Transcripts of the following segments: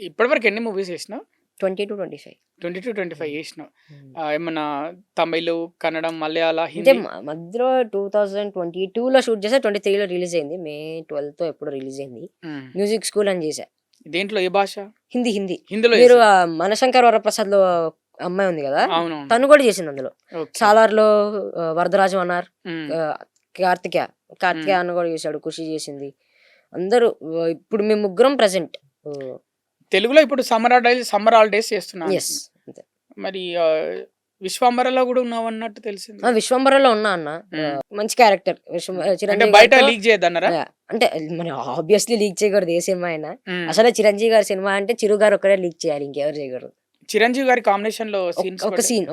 ఇప్పటివరకు ఎన్ని మూవీస్ చేసినావు? 20-25. 22-25 చేసినావు. ఏమన్నా తమిళ్, కన్నడం, మలయాళ, అంటే హిందీ? మధ్యలో 2022లో షూట్ చేసా, 23లో రిలీజ్ అయింది. May 12th ఎప్పుడు రిలీజ్ అయింది. మ్యూజిక్ స్కూల్ అని చేశా. దేంట్లో ఏ భాష? హిందీ. హిందీలో మీరు చేసావు? మనశంకర్ వరప్రసాద్ లో అమ్మాయి ఉంది కదా, అవునవును. తను కూడా చేసింది అందులో. ఓకే. సాలార్లో వరదరాజు అన్నారు, ఉమ్, కార్తికేయ అన్న కూడా చేశాడు, ఖుషి చేసింది. అందరూ ఇప్పుడు మేము ముగ్గురం ప్రెసెంట్. తెలుగులో ఇప్పుడు సమ్మర్ హాలిడేస్ చేస్తున్నాను. ఎస్, అంతే. మరి విశ్వాంబరలో కూడా ఉన్నావు అన్నట్టు తెలిసింది. విశ్వంబరలో ఉన్నా అన్న. మంచి క్యారెక్టర్. అంటే చిరంజీవి బయట గారితో- లీక్ చేయద్దన్నారా? అంటే మన ఆబ్వియస్లీ లీక్ చేయకూడదు ఏ సినిమా అయినా. అసలే చిరంజీవి గారి సినిమా అంటే చిరు గారు ఒక్కడే లీక్ చేయాలి, ఇంకెవరు చేయకూడదు. చిరంజీవి గారి కాంబినేషన్ లో సీన్స్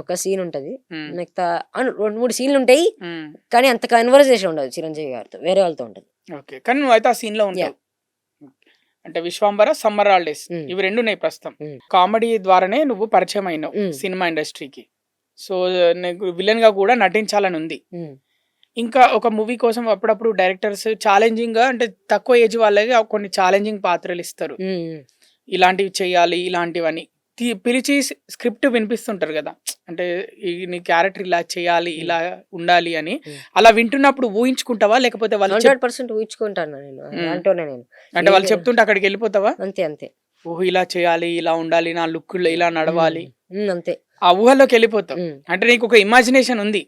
ఒక సీన్ ఉంటది, మిగతా 2-3 సీన్లు ఉంటాయి, కానీ అంత కన్వర్సేషన్ ఉండదు చిరంజీవి గారితో, వేరే వాళ్ళతో ఉంటది. ఓకే, కానీ నువ్వు అయితే ఆ సీన్ లో ఉంటావు. అంటే విశ్వాంబర, సమ్మర్ హాలిడేస్ ఇవి రెండు ఉన్నాయి ప్రస్తుతం. కామెడీ ద్వారానే నువ్వు పరిచయం అయినావు సినిమా ఇండస్ట్రీకి. సో నీకు విలన్ గా కూడా నటించాలని ఉంది. ఇంకా ఒక మూవీ కోసం అప్పుడప్పుడు డైరెక్టర్స్ ఛాలెంజింగ్ గా, అంటే తక్కువ ఏజ్ వాళ్ళకి కొన్ని ఛాలెంజింగ్ పాత్రలు ఇస్తారు, ఇలాంటివి చేయాలి ఇలాంటివని పిలిచి స్క్రిప్ట్ వినిపిస్తుంటారు కదా, అంటే నీ క్యారెక్టర్ ఇలా చేయాలి, ఇలా ఉండాలి అని. అలా వింటున్నప్పుడు ఊహించుకుంటావా, లేకపోతే వాళ్ళు 100% ఊహించుకుంటాను నేను. అంటే వాళ్ళు చెప్తుంటే అక్కడికి వెళ్ళిపోతావా? అంతే. ఊహ ఇలా చేయాలి, ఇలా ఉండాలి, నా లుక్ ఇలా నడవాలి, అంతే. ఆ ఊహలోకి వెళ్ళిపోతావు. అంటే నీకు ఒక ఇమాజినేషన్ ఉంది,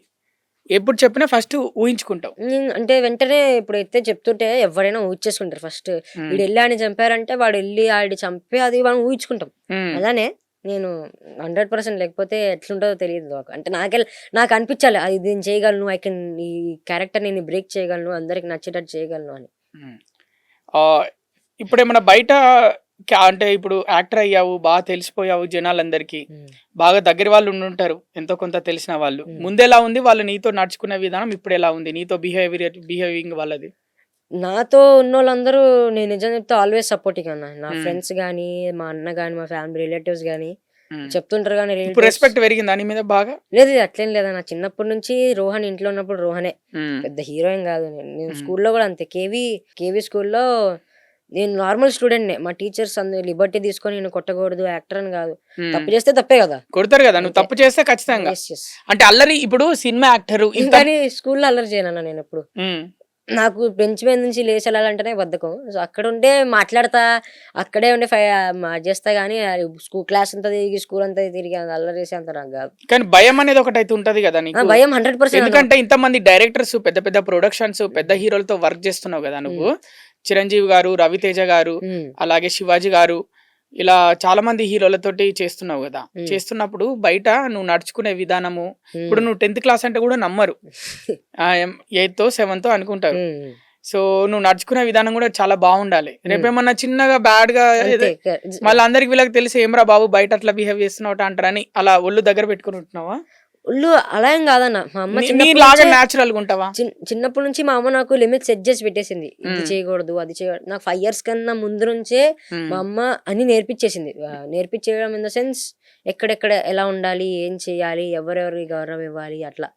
ఎప్పుడు చెప్పినా ఫస్ట్ ఊహించుకుంటావు. అంటే వెంటనే ఇప్పుడు అయితే చెప్తుంటే ఎవరైనా ఊహించేసుకుంటారు. ఫస్ట్ వీడు వెళ్ళి ఆడిని చంపారంటే వాడు వెళ్ళి ఆడి చంపి అది మనం ఊహించుకుంటాం. అలానే నేను 100%, లేకపోతే ఎట్లుంటుందో తెలియదు నాకు. అంటే నాకు అనిపించాలి అది నేను చేయగలను, ఈ క్యారెక్టర్ నేను బ్రేక్ చేయగలను, అందరికి నచ్చేటట్టు చేయగలను అని. ఇప్పుడు ఏమన్నా బయట అంటే ఇప్పుడు యాక్టర్ అయ్యావు, బాగా తెలిసిపోయావు, జనాలందరికీ బాగా దగ్గర వాళ్ళు ఉండుంటారు, ఎంతో కొంత తెలిసిన వాళ్ళు. ముందెలా ఉంది వాళ్ళు నీతో నడుచుకునే విధానం, ఇప్పుడు ఎలా ఉంది నీతో బిహేవింగ్ వాళ్ళది? నాతో ఉన్న వాళ్ళందరూ నేను నిజం చెప్తే ఆల్వేస్ సపోర్టింగ్ అన్న. నా ఫ్రెండ్స్ గానీ, మా అన్న గానీ, మా ఫ్యామిలీ రిలేటివ్స్ గానీ చెప్తుంటారు. కానీ రెస్పెక్ట్ పెరిగింది దాని మీద బాగా? లేదు, అట్లేం లేదన్న. చిన్నప్పటి నుంచి రోహన్ ఇంట్లో ఉన్నప్పుడు రోహనే, పెద్ద హీరోయిన్ కాదు. నేను స్కూల్లో కూడా అంతే, కేవీ స్కూల్లో నేను నార్మల్ స్టూడెంట్. మా టీచర్స్ అందరూ లిబర్టీ తీసుకొని నేను కొట్టకూడదు, యాక్టర్ అని కాదు. తప్పు చేస్తే తప్పే కదా, కొడతారు కదా. నువ్వు తప్పు చేస్తే ఖచ్చితంగా. అంటే అల్లరి, ఇప్పుడు సినిమా యాక్టర్ కానీ స్కూల్లో అల్లరి చేయనన్నా నేను ఎప్పుడు. నాకు బెంచ్ మీద నుంచి లేచి వెళ్ళాలంటేనే బద్ధకం. సో అక్కడ ఉండే మాట్లాడతా, అక్కడే ఉండే చేస్తా, గానీ స్కూల్ క్లాస్ అంతా తిరిగి స్కూల్ అంతా తిరిగి అల్లరి చేసే అంత నాకు కాదు. కానీ భయం అనేది ఒకటి అయితే ఉంటది కదా నీకు? భయం 100%. ఎందుకంటే ఇంతమంది డైరెక్టర్స్, పెద్ద పెద్ద ప్రొడక్షన్స్, పెద్ద హీరోలతో వర్క్ చేస్తున్నావు కదా నువ్వు. చిరంజీవి గారు, రవితేజ గారు, అలాగే శివాజీ గారు, ఇలా చాలా మంది హీరోలతోటి చేస్తున్నావు కదా. చేస్తున్నప్పుడు బయట నువ్వు నడుచుకునే విధానము, ఇప్పుడు నువ్వు 10th క్లాస్ అంటే కూడా నమ్మరు, 8th 7th అనుకుంటారు. సో నువ్వు నడుచుకునే విధానం కూడా చాలా బాగుండాలి. రేపేమన్నా చిన్నగా బ్యాడ్ గా మళ్ళీ అందరికి వీళ్ళకి తెలిసి ఏమరా బాబు బయట అట్లా బిహేవ్ చేస్తున్నావు అంటారని అలా ఒళ్ళు దగ్గర పెట్టుకుని ఉంటున్నావా? ఒళ్ళు అలా ఏం కాదన్న. మా అమ్మ చిన్నప్పటి నుంచి మా అమ్మ నాకు లిమిట్ సెట్ చేసి పెట్టేసింది. ఇది చేయకూడదు, అది చేయకూడదు. నాకు 5 years కన్నా ముందు నుంచే మా అమ్మ అన్ని నేర్పించేసింది. నేర్పించేయడం ఇన్ ద సెన్స్ ఎక్కడెక్కడ ఎలా ఉండాలి, ఏం చేయాలి, ఎవరెవరికి గౌరవం ఇవ్వాలి, అట్లా.